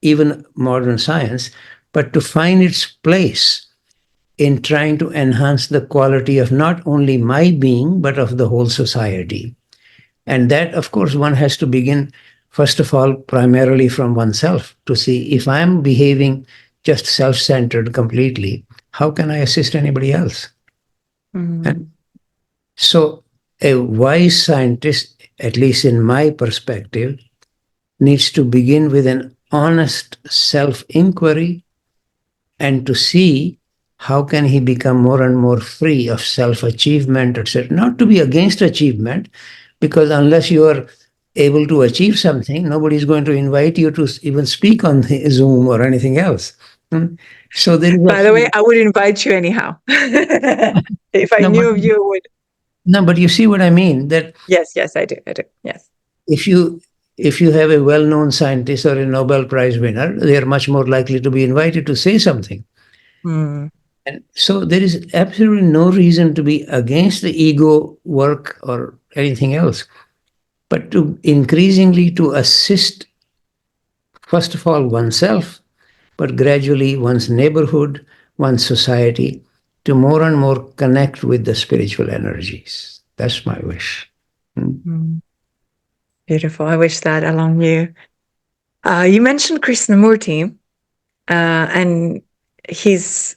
even modern science, but to find its place in trying to enhance the quality of not only my being, but of the whole society. And that, of course, one has to begin, first of all, primarily from oneself, to see if I'm behaving just self-centered completely, how can I assist anybody else? And so a wise scientist, at least in my perspective, needs to begin with an honest self-inquiry and to see how can he become more and more free of self-achievement, etc. Not to be against achievement, because unless you are able to achieve something, nobody's going to invite you to even speak on the Zoom or anything else. So there is By the way, I would invite you anyhow. If I knew you would. No, but you see what I mean? That yes, I do. Yes. If you have a well-known scientist or a Nobel Prize winner, they are much more likely to be invited to say something. And so there is absolutely no reason to be against the ego work or anything else, but to increasingly to assist, first of all, oneself, but gradually one's neighborhood, one's society, to more and more connect with the spiritual energies. That's my wish. Beautiful. I wish that along you. You mentioned Krishnamurti, and he's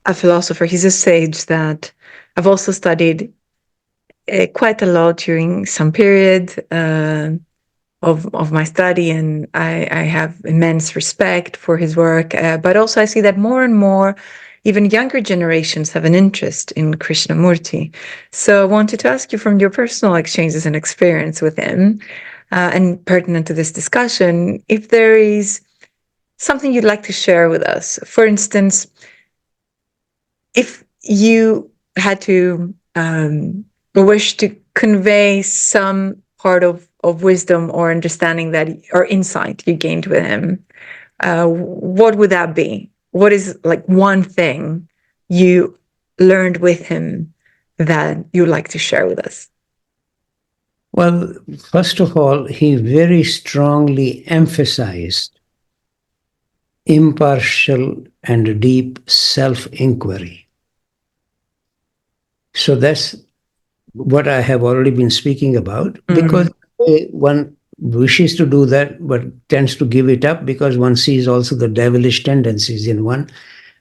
a philosopher. He's a sage that I've also studied quite a lot during some period of my study, and I have immense respect for his work. But also I see that more and more, even younger generations have an interest in Krishnamurti. So I wanted to ask you, from your personal exchanges and experience with him, and pertinent to this discussion, if there is something you'd like to share with us. For instance, if you had to wish to convey some part of wisdom or understanding that, or insight you gained with him, what would that be? What is like one thing you learned with him that you'd like to share with us? Well, first of all, he very strongly emphasized impartial and deep self-inquiry. So that's what I have already been speaking about, because one wishes to do that but tends to give it up because one sees also the devilish tendencies in one,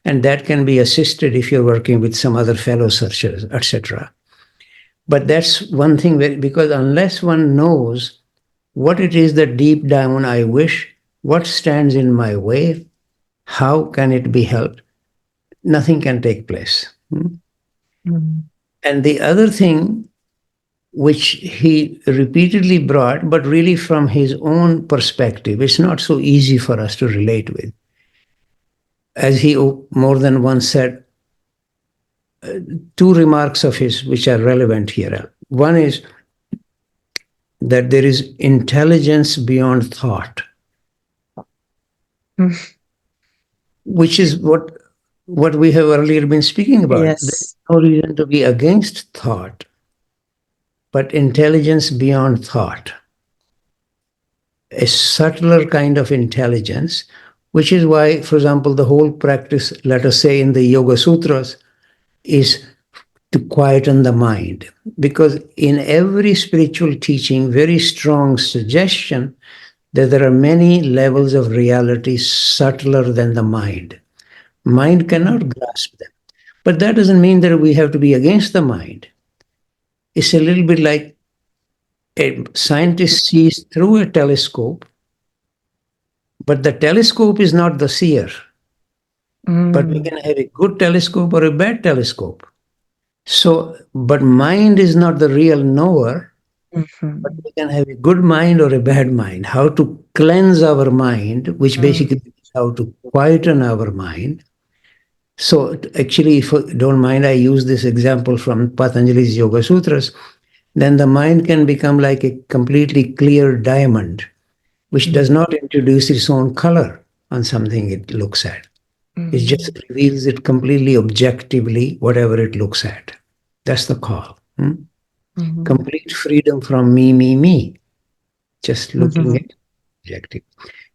and that can be assisted if you're working with some other fellow searchers, etc. But that's one thing, because unless one knows what it is that deep down I wish, what stands in my way, how can it be helped, nothing can take place. And the other thing which he repeatedly brought, but really from his own perspective, it's not so easy for us to relate with. As he more than once said, two remarks of his which are relevant here. One is that there is intelligence beyond thought, which is what we have earlier been speaking about. Yes. There's no reason to be against thought, but intelligence beyond thought, a subtler kind of intelligence, which is why, for example, the whole practice, let us say in the Yoga Sutras, is to quieten the mind. Because in every spiritual teaching, very strong suggestion that there are many levels of reality subtler than the mind. Mind cannot grasp them. But that doesn't mean that we have to be against the mind. It's a little bit like a scientist sees through a telescope, but the telescope is not the seer. But we can have a good telescope or a bad telescope. So, but mind is not the real knower, but we can have a good mind or a bad mind. How to cleanse our mind, which basically is how to quieten our mind. So actually, if you don't mind, I use this example from Patanjali's Yoga Sutras. Then the mind can become like a completely clear diamond, which does not introduce its own color on something it looks at. It just reveals it completely objectively, whatever it looks at. That's the call. Complete freedom from me. Just looking at objective.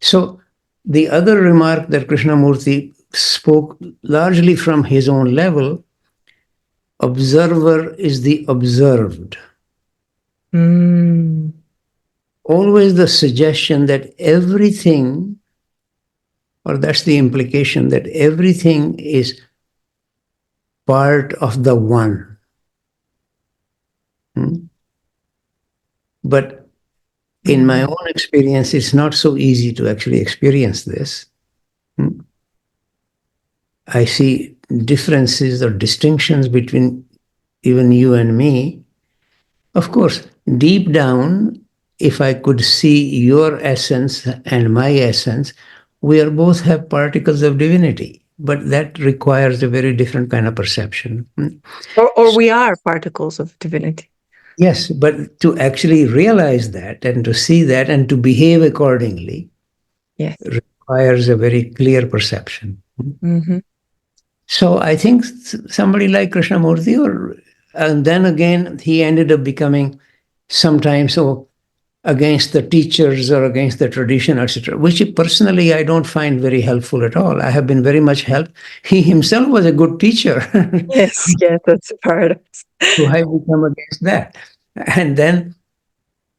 So the other remark that Krishnamurti spoke largely from his own level, observer is the observed. Always the suggestion that everything, or that's the implication, that everything is part of the one. But in my own experience, it's not so easy to actually experience this. I see differences or distinctions between even you and me. Of course, deep down, if I could see your essence and my essence, we are both have particles of divinity, but that requires a very different kind of perception. Or we are particles of divinity. Yes, but to actually realize that and to see that and to behave accordingly requires a very clear perception. So I think somebody like Krishnamurti, and then again, he ended up becoming sometimes against the teachers or against the tradition, etc., which personally I don't find very helpful at all. I have been very much helped. He himself was a good teacher. Yes, that's a paradox. So I become against that. And then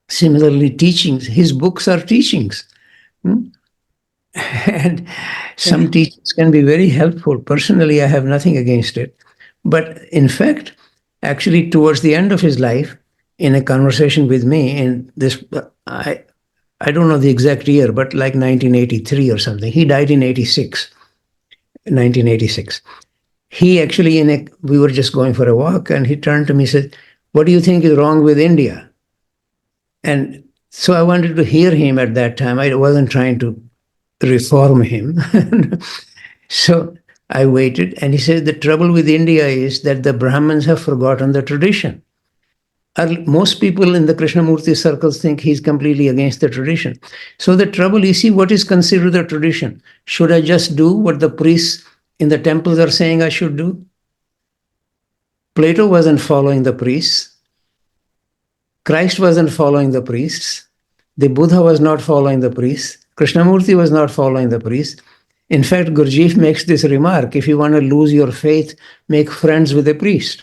similarly, teachings, his books are teachings. And some teachings can be very helpful. Personally, I have nothing against it. But in fact, actually, towards the end of his life, in a conversation with me, in this, I don't know the exact year, but like 1983 or something. He died in 1986. He actually, we were just going for a walk, and he turned to me and said, "What do you think is wrong with India?" And so I wanted to hear him at that time. I wasn't trying to reform him. So I waited, and he said, "The trouble with India is that the Brahmins have forgotten the tradition." Most people in the Krishnamurti circles think he's completely against the tradition. So the trouble, you see, what is considered the tradition? Should I just do what the priests in the temples are saying I should do? Plato wasn't following the priests. Christ wasn't following the priests. The Buddha was not following the priests. Krishnamurti was not following the priests. In fact, Gurdjieff makes this remark: if you want to lose your faith, make friends with a priest.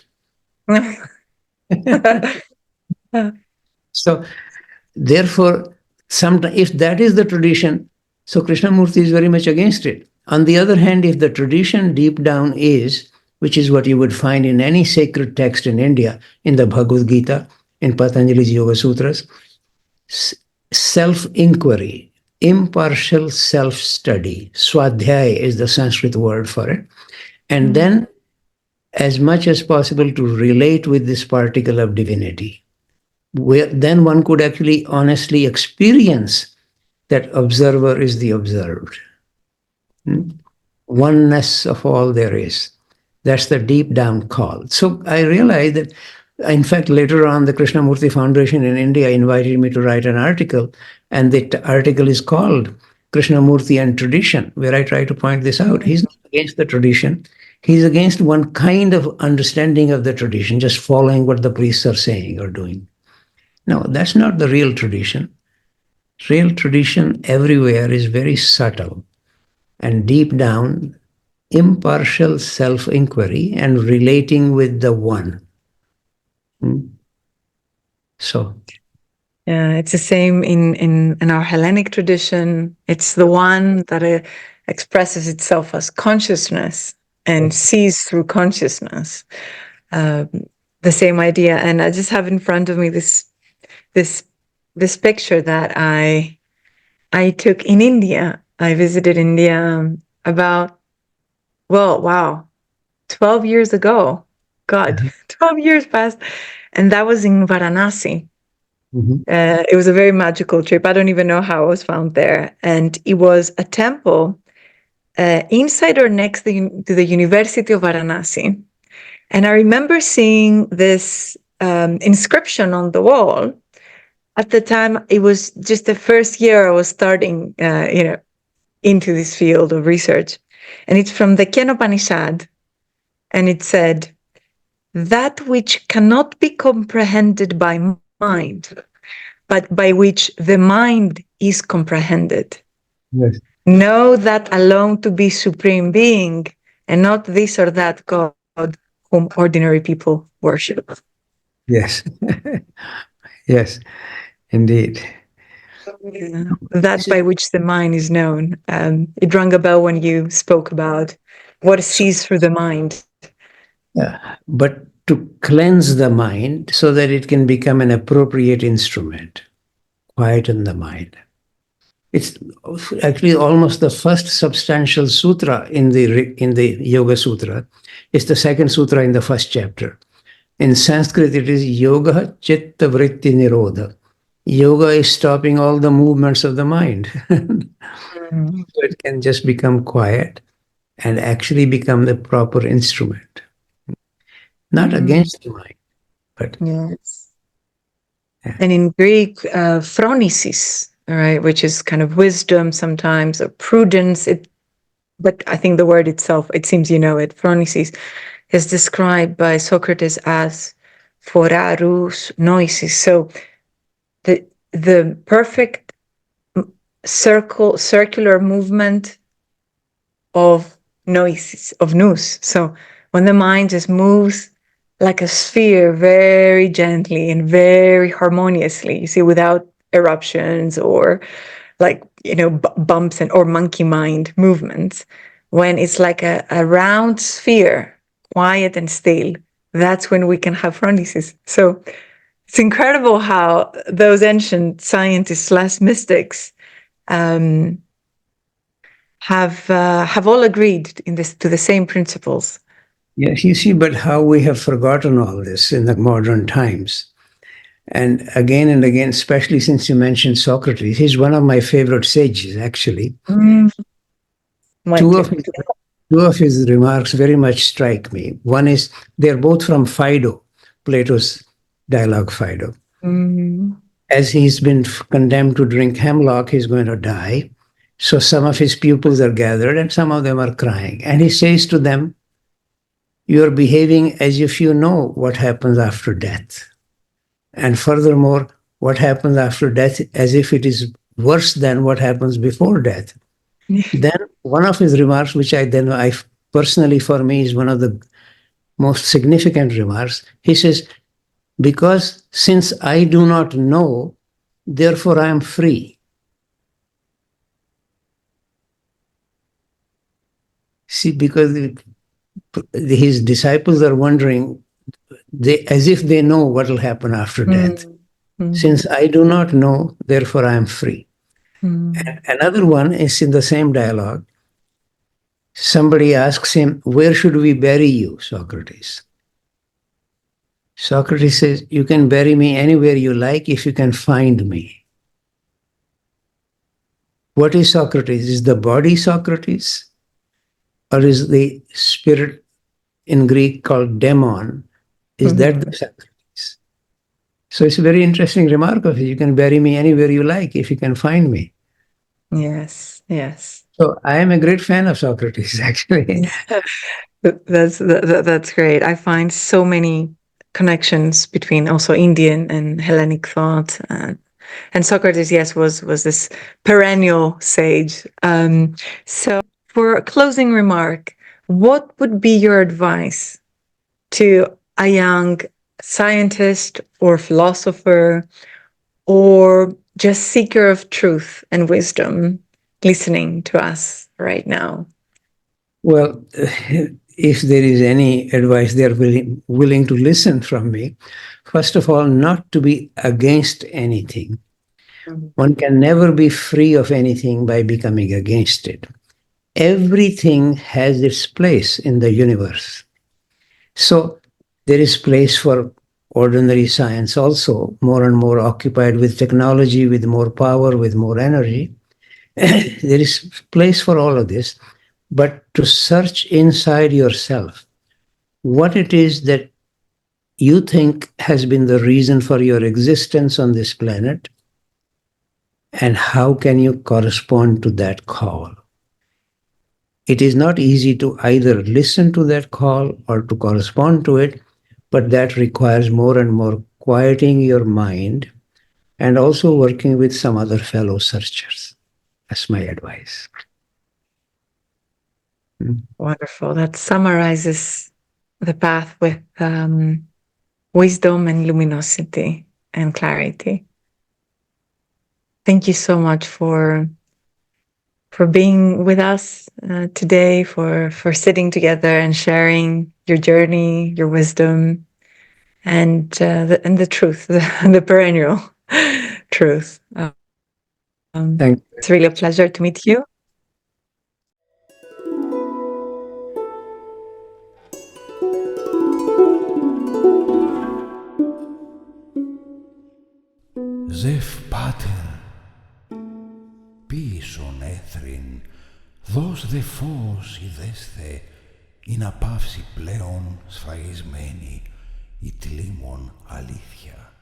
So, therefore, if that is the tradition, so Krishnamurti is very much against it. On the other hand, if the tradition deep down is, which is what you would find in any sacred text in India, in the Bhagavad Gita, in Patanjali's Yoga Sutras, self-inquiry, impartial self-study, swadhyaya is the Sanskrit word for it, and then as much as possible to relate with this particle of divinity, where then one could actually honestly experience that observer is the observed. Oneness of all there is. That's the deep down call. So I realized that, in fact, later on, the Krishnamurti Foundation in India invited me to write an article, and the article is called Krishnamurti and Tradition, where I try to point this out. He's not against the tradition. He's against one kind of understanding of the tradition, just following what the priests are saying or doing. No, that's not the real tradition. Real tradition everywhere is very subtle and deep down, impartial self-inquiry and relating with the one. So, yeah, it's the same in our Hellenic tradition. It's the one that expresses itself as consciousness and sees through consciousness. The same idea. And I just have in front of me this picture that I took in India. I visited India about, 12 years ago. God, 12 years passed. And that was in Varanasi. It was a very magical trip. I don't even know how I was found there. And it was a temple inside or next to the University of Varanasi. And I remember seeing this inscription on the wall. At the time, it was just the first year I was starting, into this field of research. And it's from the Kenopanishad. And it said, that which cannot be comprehended by mind, but by which the mind is comprehended. yes. Know that alone to be supreme being, and not this or that God whom ordinary people worship. Yes. Yes, indeed. That by which the mind is known. It rang a bell when you spoke about what sees through the mind. But to cleanse the mind so that it can become an appropriate instrument, quieten the mind. It's actually almost the first substantial sutra in the Yoga Sutra. It's the second sutra in the first chapter. In Sanskrit, it is Yoga Chitta Vritti Nirodha. Yoga is stopping all the movements of the mind. So it can just become quiet and actually become the proper instrument. Not against the mind, but yes. Yeah. And in Greek, phronesis, right, which is kind of wisdom sometimes, or prudence. But I think the word itself, it seems you know it, phronesis, is described by Socrates as phorarus noisis. So the perfect circular movement of noises, of nous. So when the mind just moves like a sphere very gently and very harmoniously, you see, without eruptions or bumps or monkey mind movements, when it's like a round sphere, quiet and still, that's when we can have phronesis. So it's incredible how those ancient scientists / mystics have all agreed to the same principles. yes, you see, but how we have forgotten all this in the modern times. And again, especially since you mentioned Socrates, he's one of my favorite sages, actually. Two of his remarks very much strike me. One is, they're both from Phaedo, Plato's dialogue Phaedo. As he's been condemned to drink hemlock, he's going to die. So some of his pupils are gathered and some of them are crying. And he says to them, you're behaving as if you know what happens after death. And furthermore, what happens after death, as if it is worse than what happens before death. Then one of his remarks, which I personally, for me, is one of the most significant remarks. He says, because since I do not know, therefore I am free. See, because his disciples are wondering, as if they know what will happen after death. Since I do not know, therefore I am free. Another one is in the same dialogue. Somebody asks him, where should we bury you, Socrates? Socrates says, you can bury me anywhere you like if you can find me. What is Socrates? Is the body Socrates? Or is the spirit in Greek called daemon? Is that the Socrates? So it's a very interesting remark of it. You can bury me anywhere you like if you can find me. Yes, yes. So I am a great fan of Socrates, actually. That's great. I find so many connections between also Indian and Hellenic thought. And Socrates, yes, was this perennial sage. So for a closing remark, what would be your advice to a young scientist or philosopher or just seeker of truth and wisdom listening to us right now? Well, if there is any advice they are willing to listen from me, first of all, not to be against anything. One can never be free of anything by becoming against it. Everything has its place in the universe. So there is place for ordinary science also, more and more occupied with technology, with more power, with more energy. There is place for all of this, but to search inside yourself what it is that you think has been the reason for your existence on this planet, and how can you correspond to that call. It is not easy to either listen to that call or to correspond to it, but that requires more and more quieting your mind and also working with some other fellow searchers. That's my advice. Wonderful. That summarizes the path with wisdom and luminosity and clarity. Thank you so much for being with us today, for sitting together and sharing your journey, your wisdom, and the truth, the perennial truth. Thank you. It's really a pleasure to meet you. Ζευ πάτερ, πίσον έθριν, δώσ' δε φως ιδέσθε, ή να πάυσει πλέον σφραγισμένη η τλίμων αλήθεια.